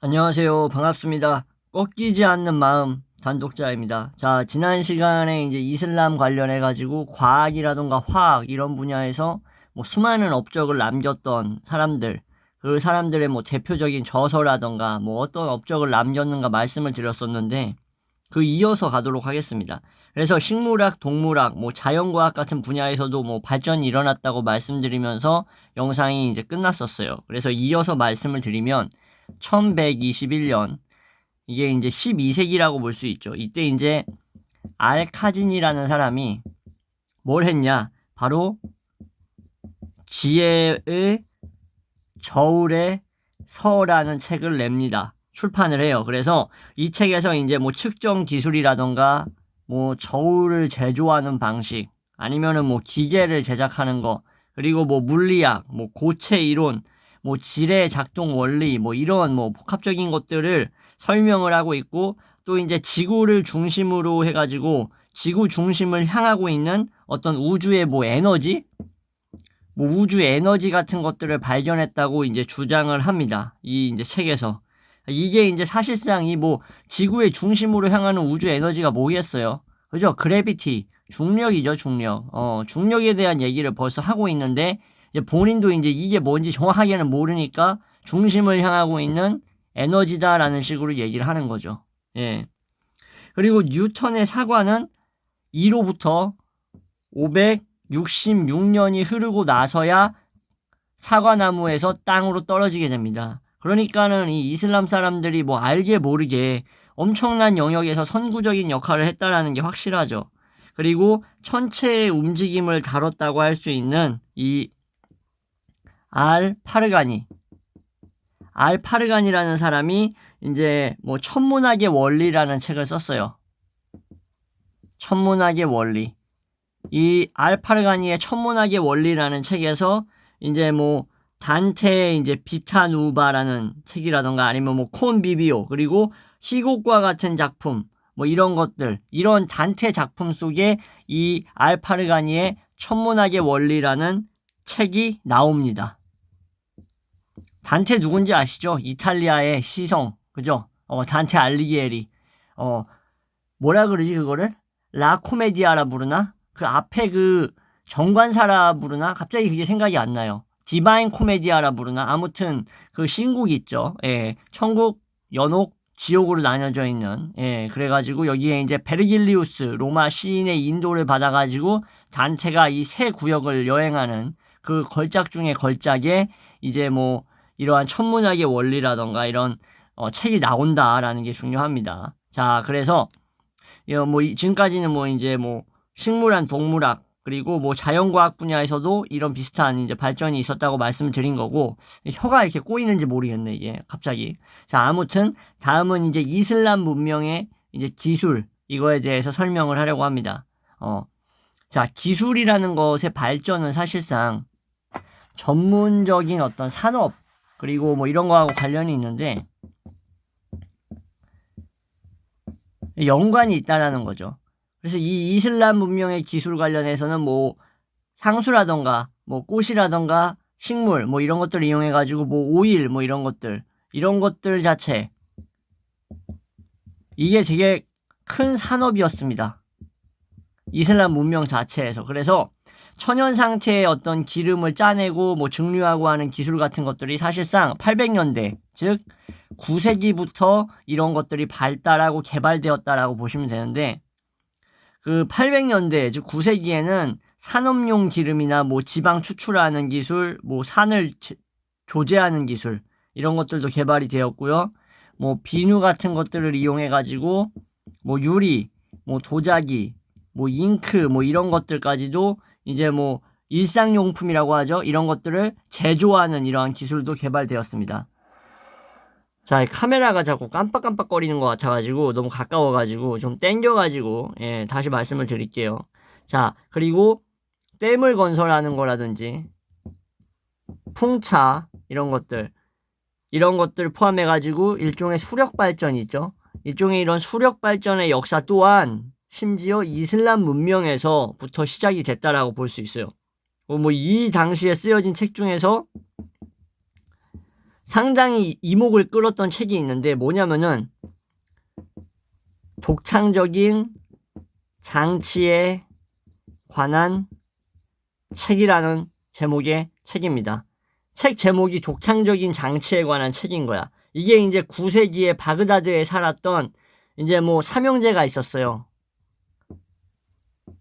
안녕하세요. 반갑습니다. 꺾이지 않는 마음 단독자입니다. 자, 지난 시간에 이제 이슬람 관련해가지고 과학이라던가 화학 이런 분야에서 뭐 수많은 업적을 남겼던 사람들, 그 사람들의 뭐 대표적인 저서라던가 뭐 어떤 업적을 남겼는가 말씀을 드렸었는데, 그 이어서 가도록 하겠습니다. 그래서 식물학, 동물학, 뭐 자연과학 같은 분야에서도 뭐 발전이 일어났다고 말씀드리면서 영상이 이제 끝났었어요. 그래서 이어서 말씀을 드리면 1121년 이게 이제 12세기라고 볼 수 있죠. 이때 이제 알카진이라는 사람이 뭘 했냐? 바로 지혜의 저울의 서라는 책을 냅니다. 출판을 해요. 그래서 이 책에서 이제 뭐 측정 기술이라던가 뭐 저울을 제조하는 방식 아니면은 뭐 기계를 제작하는 거 그리고 뭐 물리학, 뭐 고체 이론, 뭐 질의 작동 원리 뭐 이런 뭐 복합적인 것들을 설명을 하고 있고 또 이제 지구를 중심으로 해가지고 지구 중심을 향하고 있는 어떤 우주의 뭐 에너지 뭐 우주 에너지 같은 것들을 발견했다고 이제 주장을 합니다. 이 이제 책에서. 이게 이제 사실상 이 뭐 지구의 중심으로 향하는 우주 에너지가 뭐겠어요? 그죠? 그래비티, 중력이죠, 중력. 중력에 대한 얘기를 벌써 하고 있는데 이제 본인도 이제 이게 뭔지 정확하게는 모르니까 중심을 향하고 있는 에너지다라는 식으로 얘기를 하는 거죠. 예. 그리고 뉴턴의 사과는 2로부터 566년이 흐르고 나서야 사과나무에서 땅으로 떨어지게 됩니다. 그러니까는 이 이슬람 사람들이 뭐 알게 모르게 엄청난 영역에서 선구적인 역할을 했다라는 게 확실하죠. 그리고 천체의 움직임을 다뤘다고 할 수 있는 이 알 파르가니라는 사람이 이제 뭐 천문학의 원리라는 책을 썼어요. 천문학의 원리. 이 알파르가니의 천문학의 원리라는 책에서 이제 뭐 단테의 이제 비타누바라는 책이라던가 아니면 뭐 콘비비오 그리고 희곡과 같은 작품 뭐 이런 것들 이런 단테 작품 속에 이 알파르가니의 천문학의 원리라는 책이 나옵니다. 단테 누군지 아시죠? 이탈리아의 시성 그죠? 단테 알리기에리 뭐라 그러지 그거를? 라코메디아라 부르나? 그 앞에 그 정관사라 부르나? 갑자기 그게 생각이 안 나요. 디바인 코메디아라 부르나? 아무튼 그 신곡 있죠. 예. 천국, 연옥, 지옥으로 나뉘어져 있는. 예. 그래가지고 여기에 이제 베르길리우스 로마 시인의 인도를 받아가지고 단체가 이 세 구역을 여행하는 그 걸작 중에 걸작에 이제 뭐 이러한 천문학의 원리라던가 이런 책이 나온다라는 게 중요합니다. 자, 그래서 뭐 지금까지는 뭐 이제 뭐 식물학, 동물학 그리고 뭐 자연과학 분야에서도 이런 비슷한 이제 발전이 있었다고 말씀을 드린 거고 혀가 이렇게 꼬이는지 모르겠네 이게 갑자기. 자, 아무튼 다음은 이제 이슬람 문명의 이제 기술 이거에 대해서 설명을 하려고 합니다. 자, 기술이라는 것의 발전은 사실상 전문적인 어떤 산업 그리고 뭐 이런 거하고 관련이 있는데 연관이 있다라는 거죠. 그래서 이 이슬람 문명의 기술 관련해서는 뭐 향수라던가 뭐 꽃이라던가 식물 뭐 이런 것들을 이용해 가지고 뭐 오일 뭐 이런 것들 자체 이게 되게 큰 산업이었습니다. 이슬람 문명 자체에서. 그래서 천연 상태의 어떤 기름을 짜내고 뭐 증류하고 하는 기술 같은 것들이 사실상 800년대 즉 9세기부터 이런 것들이 발달하고 개발되었다라고 보시면 되는데 그 800년대 즉 9세기에는 산업용 기름이나 뭐 지방 추출하는 기술, 뭐 산을 조제하는 기술 이런 것들도 개발이 되었고요. 뭐 비누 같은 것들을 이용해 가지고 뭐 유리, 뭐 도자기, 뭐 잉크 뭐 이런 것들까지도 이제 뭐 일상용품이라고 하죠. 이런 것들을 제조하는 이러한 기술도 개발되었습니다. 자, 카메라가 자꾸 깜빡깜빡거리는 것 같아가지고 너무 가까워가지고 좀 땡겨가지고 예, 다시 말씀을 드릴게요. 자, 그리고 댐을 건설하는 거라든지 풍차 이런 것들 포함해가지고 일종의 수력 발전이 있죠. 일종의 이런 수력 발전의 역사 또한 심지어 이슬람 문명에서부터 시작이 됐다라고 볼 수 있어요. 뭐 이 당시에 쓰여진 책 중에서 상당히 이목을 끌었던 책이 있는데 뭐냐면은 독창적인 장치에 관한 책이라는 제목의 책입니다. 책 제목이 독창적인 장치에 관한 책인 거야. 이게 이제 9세기에 바그다드에 살았던 이제 뭐 삼형제가 있었어요.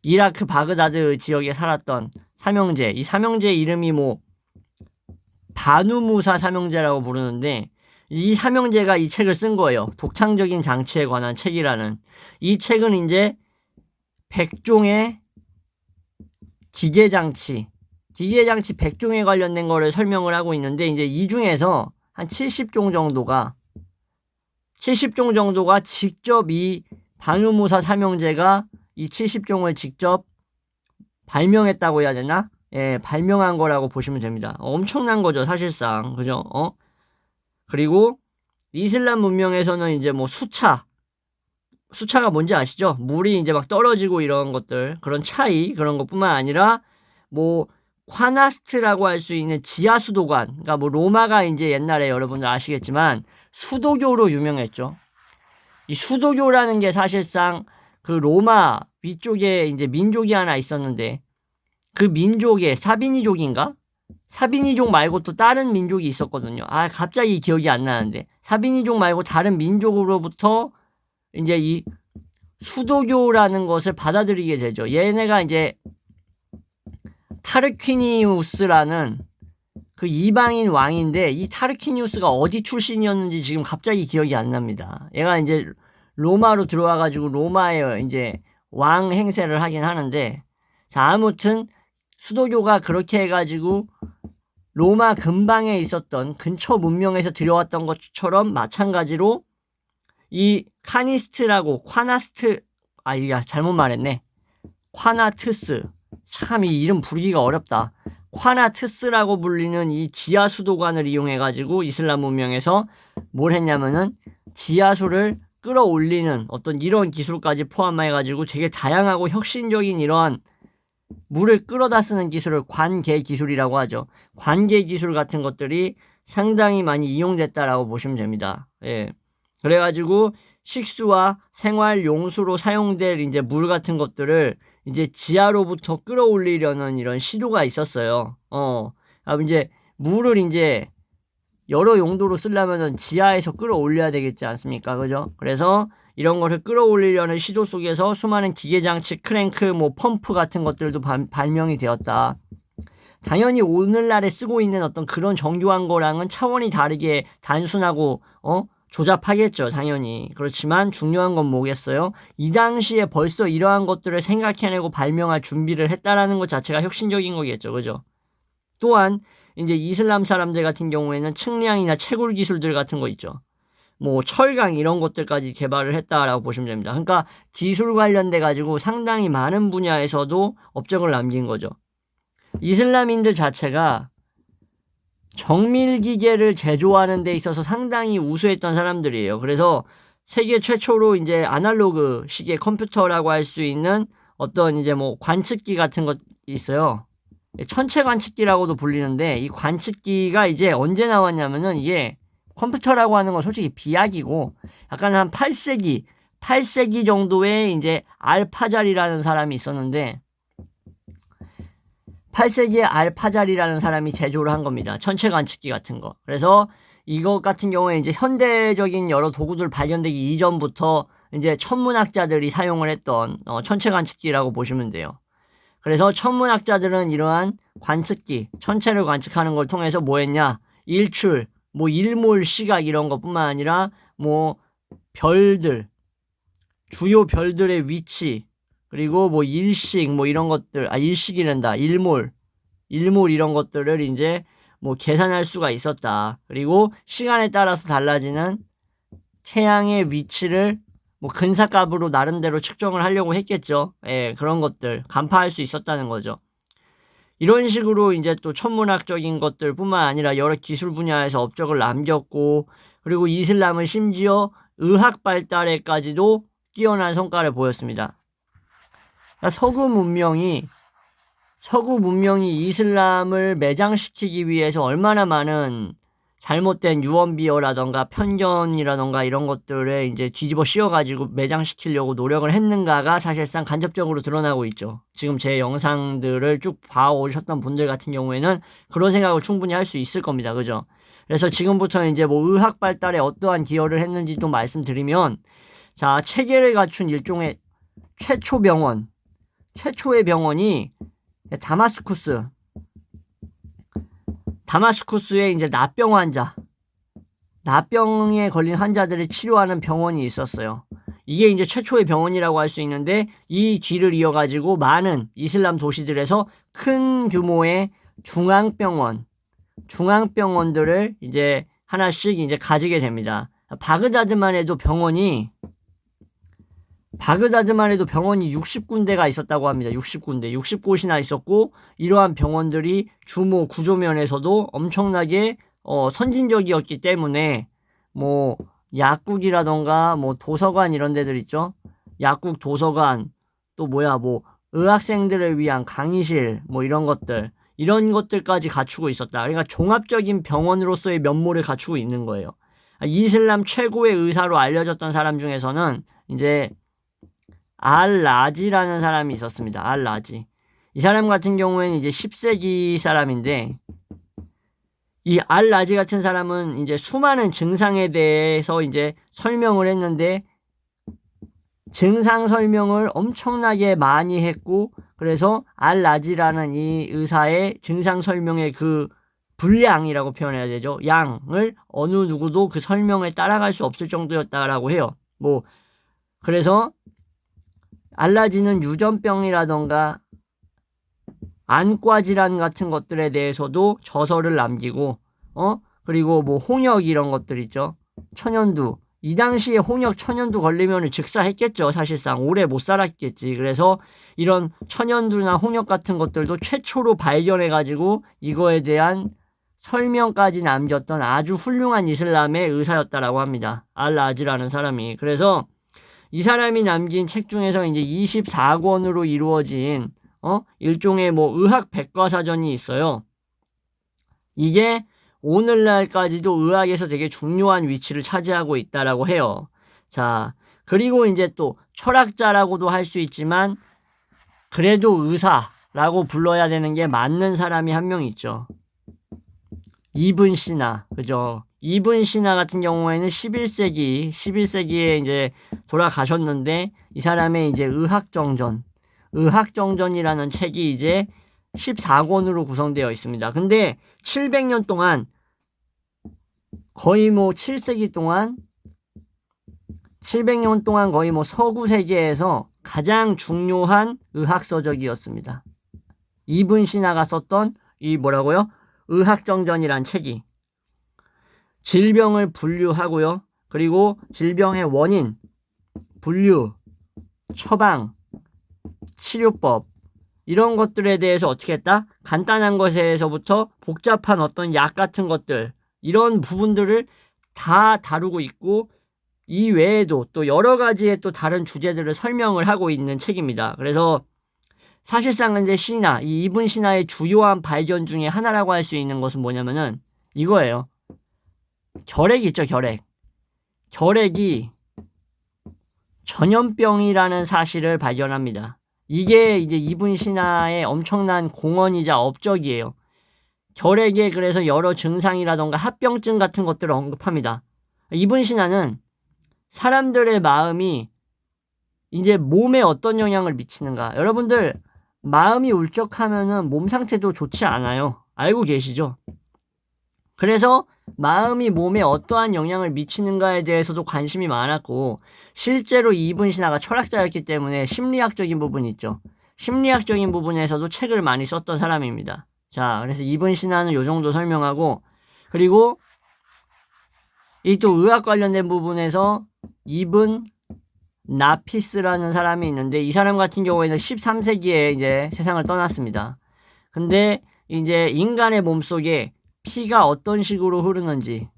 이라크 바그다드 지역에 살았던 삼형제. 이 삼형제의 이름이 뭐 바누무사 삼형제라고 부르는데 이 삼형제가 이 책을 쓴 거예요. 독창적인 장치에 관한 책이라는. 이 책은 이제 100종의 기계장치 100종에 관련된 거를 설명을 하고 있는데 이제 이 중에서 한 70종 정도가 직접 이 바누무사 삼형제가 이 70종을 직접 발명했다고 해야 되나? 예, 발명한 거라고 보시면 됩니다. 엄청난 거죠, 사실상. 그죠? 그리고 이슬람 문명에서는 이제 뭐 수차가 뭔지 아시죠? 물이 이제 막 떨어지고 이런 것들, 그런 차이, 그런 것뿐만 아니라 뭐 콰나스트라고 할 수 있는 지하 수도관. 그러니까 뭐 로마가 이제 옛날에 여러분들 아시겠지만 수도교로 유명했죠. 이 수도교라는 게 사실상 그 로마 위쪽에 이제 민족이 하나 있었는데 그 민족의 사비니족인가? 사비니족 말고 또 다른 민족이 있었거든요. 아, 갑자기 기억이 안 나는데. 사비니족 말고 다른 민족으로부터 이제 이 수도교라는 것을 받아들이게 되죠. 얘네가 이제 타르퀴니우스라는 그 이방인 왕인데 이 타르퀴니우스가 어디 출신이었는지 지금 갑자기 기억이 안 납니다. 얘가 이제 로마로 들어와가지고 로마에 이제 왕 행세를 하긴 하는데 자, 아무튼 수도교가 그렇게 해가지고 로마 근방에 있었던 근처 문명에서 들여왔던 것처럼 마찬가지로 이 이게 잘못 말했네. 콰나트스. 참 이 이름 부르기가 어렵다. 콰나트스라고 불리는 이 지하 수도관을 이용해가지고 이슬람 문명에서 뭘 했냐면은 지하수를 끌어올리는 어떤 이런 기술까지 포함해가지고 되게 다양하고 혁신적인 이러한 물을 끌어다 쓰는 기술을 관계 기술이라고 하죠. 관계 기술 같은 것들이 상당히 많이 이용됐다라고 보시면 됩니다. 예. 그래가지고 식수와 생활 용수로 사용될 이제 물 같은 것들을 이제 지하로부터 끌어올리려는 이런 시도가 있었어요. 이제 물을 이제 여러 용도로 쓰려면은 지하에서 끌어올려야 되겠지 않습니까? 그죠? 그래서 이런 것을 끌어올리려는 시도 속에서 수많은 기계장치, 크랭크, 뭐 펌프 같은 것들도 발명이 되었다. 당연히 오늘날에 쓰고 있는 어떤 그런 정교한 거랑은 차원이 다르게 단순하고 조잡하겠죠, 당연히. 그렇지만 중요한 건 뭐겠어요? 이 당시에 벌써 이러한 것들을 생각해내고 발명할 준비를 했다라는 것 자체가 혁신적인 거겠죠, 그죠? 또한 이제 이슬람 사람들 같은 경우에는 측량이나 채굴 기술들 같은 거 있죠. 뭐 철강 이런 것들까지 개발을 했다라고 보시면 됩니다. 그러니까 기술 관련돼 가지고 상당히 많은 분야에서도 업적을 남긴 거죠. 이슬람인들 자체가 정밀기계를 제조하는 데 있어서 상당히 우수했던 사람들이에요. 그래서 세계 최초로 이제 아날로그 시계 컴퓨터라고 할 수 있는 어떤 이제 뭐 관측기 같은 것 있어요. 천체 관측기라고도 불리는데 이 관측기가 이제 언제 나왔냐면은 이게 컴퓨터라고 하는 건 솔직히 비약이고 약간 한 8세기 정도에 이제 알파잘이라는 사람이 있었는데 8세기에 알파잘이라는 사람이 제조를 한 겁니다. 천체 관측기 같은 거. 그래서 이것 같은 경우에 이제 현대적인 여러 도구들 발견되기 이전부터 이제 천문학자들이 사용을 했던 천체 관측기라고 보시면 돼요. 그래서 천문학자들은 이러한 관측기, 천체를 관측하는 걸 통해서 뭐 했냐? 일출, 뭐 일몰 시각 이런 것뿐만 아니라 뭐 별들, 주요 별들의 위치, 그리고 뭐 일식 뭐 이런 것들, 일식이란다. 일몰 이런 것들을 이제 뭐 계산할 수가 있었다. 그리고 시간에 따라서 달라지는 태양의 위치를 뭐 근사값으로 나름대로 측정을 하려고 했겠죠. 예, 그런 것들 간파할 수 있었다는 거죠. 이런 식으로 이제 또 천문학적인 것들 뿐만 아니라 여러 기술 분야에서 업적을 남겼고, 그리고 이슬람은 심지어 의학 발달에까지도 뛰어난 성과를 보였습니다. 그러니까 서구 문명이 이슬람을 매장시키기 위해서 얼마나 많은 잘못된 유언비어라던가 편견이라던가 이런 것들에 이제 뒤집어 씌워가지고 매장시키려고 노력을 했는가가 사실상 간접적으로 드러나고 있죠. 지금 제 영상들을 쭉 봐오셨던 분들 같은 경우에는 그런 생각을 충분히 할 수 있을 겁니다. 그죠? 그래서 지금부터 이제 뭐 의학 발달에 어떠한 기여를 했는지 또 말씀드리면, 자, 체계를 갖춘 일종의 최초의 병원이 다마스쿠스에 이제 납병에 걸린 환자들을 치료하는 병원이 있었어요. 이게 이제 최초의 병원이라고 할 수 있는데, 이 뒤를 이어가지고 많은 이슬람 도시들에서 큰 규모의 중앙병원들을 이제 하나씩 이제 가지게 됩니다. 바그다드만 해도 병원이 60군데가 있었다고 합니다. 60곳이나 있었고, 이러한 병원들이 규모 구조면에서도 엄청나게 선진적이었기 때문에 뭐 약국이라던가 뭐 도서관 이런 데들 있죠. 약국, 도서관, 또 뭐 의학생들을 위한 강의실 뭐 이런 것들까지 갖추고 있었다. 그러니까 종합적인 병원으로서의 면모를 갖추고 있는 거예요. 이슬람 최고의 의사로 알려졌던 사람 중에서는 이제 알-라지라는 사람이 있었습니다. 알-라지. 이 사람 같은 경우에는 이제 10세기 사람인데, 이 알-라지 같은 사람은 이제 수많은 증상에 대해서 이제 설명을 했는데, 증상 설명을 엄청나게 많이 했고, 그래서 알-라지라는 이 의사의 증상 설명의 그 분량이라고 표현해야 되죠. 양을 어느 누구도 그 설명을 따라갈 수 없을 정도였다라고 해요. 그래서 알-라지는 유전병이라던가 안과 질환 같은 것들에 대해서도 저서를 남기고, 그리고 뭐 홍역 이런 것들 있죠. 천연두. 이 당시에 홍역, 천연두 걸리면 즉사했겠죠. 사실상 오래 못 살았겠지. 그래서 이런 천연두나 홍역 같은 것들도 최초로 발견해가지고 이거에 대한 설명까지 남겼던 아주 훌륭한 이슬람의 의사였다라고 합니다. 알-라지라는 사람이. 그래서 이 사람이 남긴 책 중에서 이제 24권으로 이루어진 일종의 뭐 의학 백과사전이 있어요. 이게 오늘날까지도 의학에서 되게 중요한 위치를 차지하고 있다라고 해요. 자, 그리고 이제 또 철학자라고도 할 수 있지만 그래도 의사라고 불러야 되는 게 맞는 사람이 한 명 있죠. 이븐 시나, 그죠? 이븐 시나 같은 경우에는 11세기에 이제 돌아가셨는데, 이 사람의 이제 의학정전이라는 책이 이제 14권으로 구성되어 있습니다. 근데 700년 동안 거의 뭐 7세기 동안 700년 동안 거의 뭐 서구 세계에서 가장 중요한 의학서적이었습니다. 이븐 시나가 썼던 이 뭐라고요? 의학정전이란 책이 질병을 분류하고요. 그리고 질병의 원인, 분류, 처방, 치료법 이런 것들에 대해서 어떻게 했다? 간단한 것에서부터 복잡한 어떤 약 같은 것들 이런 부분들을 다 다루고 있고 이 외에도 또 여러 가지의 또 다른 주제들을 설명을 하고 있는 책입니다. 그래서 사실상 이제 이 이븐 시나의 주요한 발견 중에 하나라고 할 수 있는 것은 뭐냐면은 이거예요. 결핵 있죠, 결핵. 결핵이 전염병이라는 사실을 발견합니다. 이게 이제 이븐 시나의 엄청난 공헌이자 업적이에요. 결핵에 그래서 여러 증상이라던가 합병증 같은 것들을 언급합니다. 이븐 시나는 사람들의 마음이 이제 몸에 어떤 영향을 미치는가. 여러분들 마음이 울적하면은 몸 상태도 좋지 않아요. 알고 계시죠? 그래서 마음이 몸에 어떠한 영향을 미치는가에 대해서도 관심이 많았고 실제로 이븐 시나가 철학자였기 때문에 심리학적인 부분이 있죠. 심리학적인 부분에서도 책을 많이 썼던 사람입니다. 자, 그래서 이븐 시나는 요 정도 설명하고 그리고 이 또 의학 관련된 부분에서 이븐 나피스라는 사람이 있는데 이 사람 같은 경우에는 13세기에 이제 세상을 떠났습니다. 근데 이제 인간의 몸속에 피가 어떤 식으로 흐르는지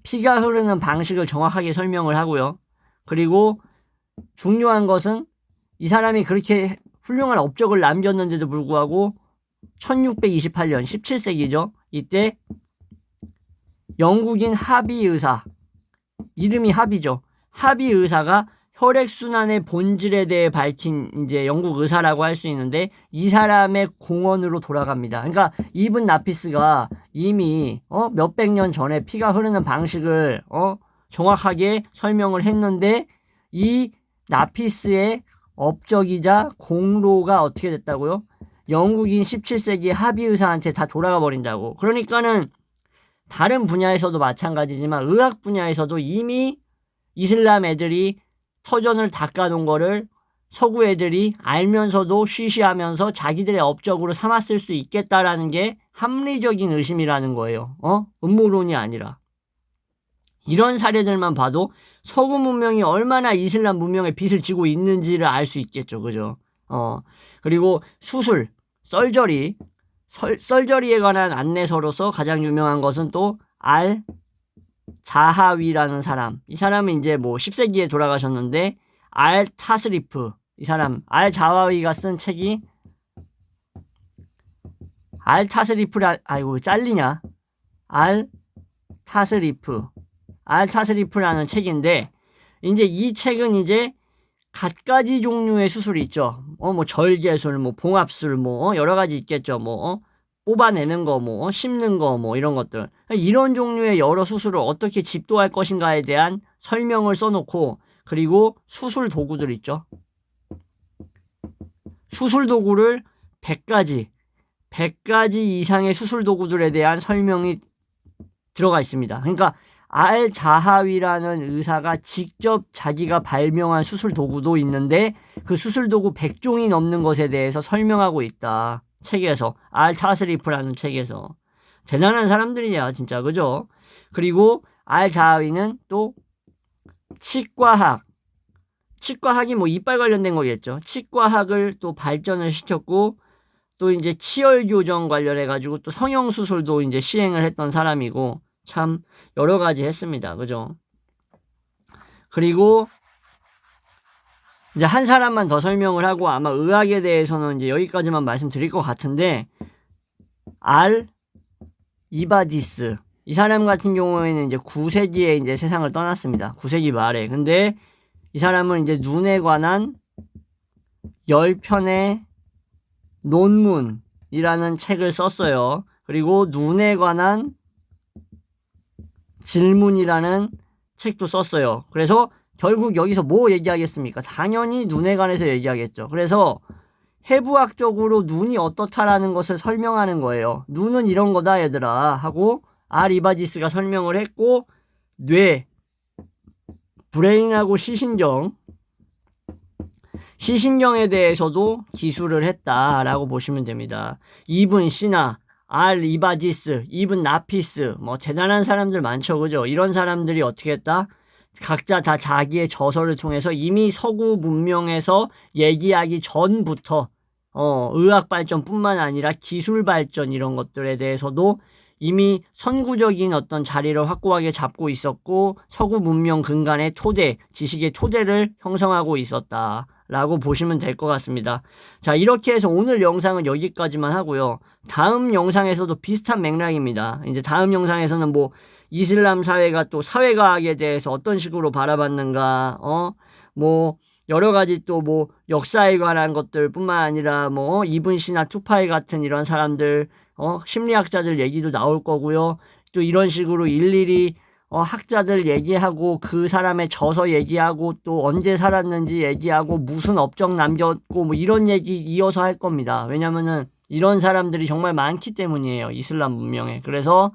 피가 흐르는 방식을 정확하게 설명을 하고요. 그리고 중요한 것은 이 사람이 그렇게 훌륭한 업적을 남겼는데도 불구하고 1628년 17세기죠. 이때 영국인 하비 의사, 이름이 하비죠. 하비 의사가 혈액순환의 본질에 대해 밝힌 이제 영국 의사라고 할 수 있는데, 이 사람의 공언으로 돌아갑니다. 그러니까 이븐 나피스가 이미 몇백 년 전에 피가 흐르는 방식을 정확하게 설명을 했는데, 이 나피스의 업적이자 공로가 어떻게 됐다고요? 영국인 17세기 하비 의사한테 다 돌아가 버린다고. 그러니까는 다른 분야에서도 마찬가지지만 의학 분야에서도 이미 이슬람 애들이 터전을 닦아놓은 거를 서구 애들이 알면서도 쉬쉬하면서 자기들의 업적으로 삼았을 수 있겠다라는 게 합리적인 의심이라는 거예요. 음모론이 아니라. 이런 사례들만 봐도 서구 문명이 얼마나 이슬람 문명에 빚을 지고 있는지를 알 수 있겠죠. 그죠? 그리고 수술, 썰저리에 관한 안내서로서 가장 유명한 것은 또 자하위라는 사람. 이 사람은 이제 뭐 10세기에 돌아가셨는데, 타스리프. 이 사람, 자하위가 쓴 책이 아이고, 잘리냐? 타스리프라는 책인데, 이제 이 책은 이제 갖가지 종류의 수술이 있죠. 뭐 절개술, 뭐 봉합술, 뭐 여러 가지 있겠죠. 뭐 뽑아내는 거, 뭐 씹는 거, 뭐 이런 것들. 이런 종류의 여러 수술을 어떻게 집도할 것인가에 대한 설명을 써놓고, 그리고 수술 도구들 있죠. 수술 도구를 100가지 이상의 수술 도구들에 대한 설명이 들어가 있습니다. 그러니까 자하위라는 의사가 직접 자기가 발명한 수술 도구도 있는데, 그 수술 도구 100종이 넘는 것에 대해서 설명하고 있다. 책에서, 타스리프라는 책에서. 대단한 사람들이야, 진짜. 그죠? 그리고 자하위는 또 치과학이 뭐 이빨 관련된 거겠죠. 치과학을 또 발전을 시켰고, 또 이제 치열 교정 관련해가지고 또 성형수술도 이제 시행을 했던 사람이고, 참 여러 가지 했습니다. 그죠? 그리고 이제 한 사람만 더 설명을 하고, 아마 의학에 대해서는 이제 여기까지만 말씀드릴 것 같은데, 이바디스. 이 사람 같은 경우에는 이제 9세기에 이제 세상을 떠났습니다. 9세기 말에. 근데 이 사람은 이제 눈에 관한 10편의 논문이라는 책을 썼어요. 그리고 눈에 관한 질문이라는 책도 썼어요. 그래서 결국 여기서 뭐 얘기하겠습니까? 당연히 눈에 관해서 얘기하겠죠. 그래서 해부학적으로 눈이 어떻다라는 것을 설명하는 거예요. 눈은 이런 거다 얘들아 하고 이바디스가 설명을 했고, 브레인하고 시신경에 대해서도 기술을 했다라고 보시면 됩니다. 이븐 시나, 이바디스, 이븐 나피스, 뭐 대단한 사람들 많죠. 그죠? 이런 사람들이 어떻게 했다? 각자 다 자기의 저서를 통해서 이미 서구 문명에서 얘기하기 전부터 의학 발전뿐만 아니라 기술 발전 이런 것들에 대해서도 이미 선구적인 어떤 자리를 확고하게 잡고 있었고, 서구 문명 근간의 지식의 토대를 형성하고 있었다라고 보시면 될 것 같습니다. 자, 이렇게 해서 오늘 영상은 여기까지만 하고요. 다음 영상에서도 비슷한 맥락입니다. 이제 다음 영상에서는 뭐 이슬람 사회가 또 사회과학에 대해서 어떤 식으로 바라봤는가, 뭐 여러 가지 또 뭐 역사에 관한 것들 뿐만 아니라 뭐 이븐 시나 투파이 같은 이런 사람들, 심리학자들 얘기도 나올 거고요. 또 이런 식으로 일일이 학자들 얘기하고, 그 사람의 저서 얘기하고, 또 언제 살았는지 얘기하고, 무슨 업적 남겼고, 뭐 이런 얘기 이어서 할 겁니다. 왜냐면은 이런 사람들이 정말 많기 때문이에요. 이슬람 문명에. 그래서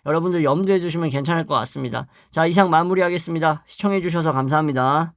여러분들 염두해 주시면 괜찮을 것 같습니다. 자, 이상 마무리하겠습니다. 시청해 주셔서 감사합니다.